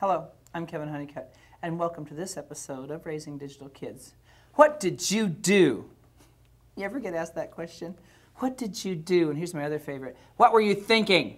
Hello, I'm Kevin Honeycutt, and welcome to this episode of Raising Digital Kids. What did you do? You ever get asked that question? What did you do? And here's my other favorite. What were you thinking?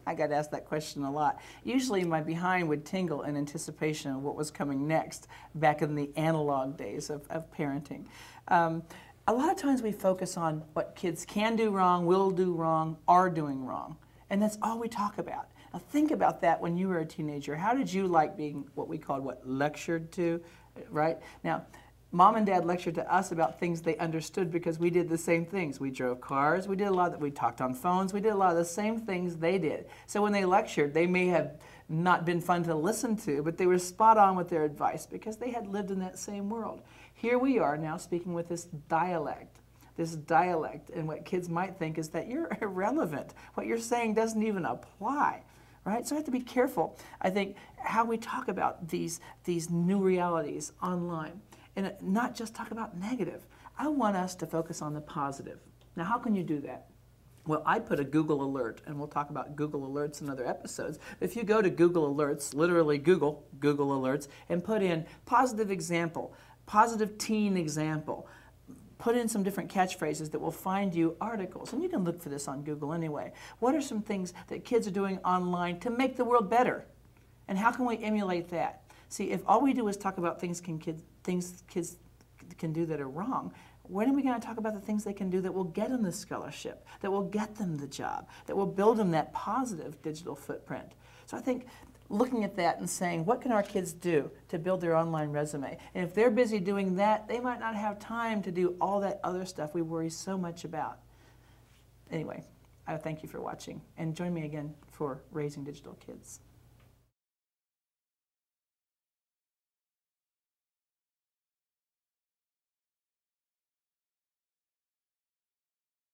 I got asked that question a lot. Usually my behind would tingle in anticipation of what was coming next back in the analog days of parenting. A lot of times we focus on what kids can do wrong, will do wrong, are doing wrong. And that's all we talk about. Now think about that when you were a teenager. How did you like being what we called lectured to, right? Now, Mom and Dad lectured to us about things they understood because we did the same things. We drove cars, we did a lot of that, we talked on phones, we did a lot of the same things they did. So when they lectured, they may have not been fun to listen to, but they were spot on with their advice because they had lived in that same world. Here we are now speaking with this dialect, and what kids might think is that you're irrelevant. What you're saying doesn't even apply. Right? So I have to be careful, I think, how we talk about these new realities online. And not just talk about negative. I want us to focus on the positive. Now, how can you do that? Well, I put a Google alert, and we'll talk about Google alerts in other episodes. If you go to Google alerts, literally Google alerts, and put in positive example, positive teen example, put in some different catchphrases that will find you articles. And you can look for this on Google anyway. What are some things that kids are doing online to make the world better? And how can we emulate that? See, if all we do is talk about things kids can do that are wrong, when are we going to talk about the things they can do that will get them the scholarship, that will get them the job, that will build them that positive digital footprint? So I think looking at that and saying, what can our kids do to build their online resume? And if they're busy doing that, they might not have time to do all that other stuff we worry so much about. Anyway, I thank you for watching, and join me again for Raising Digital Kids.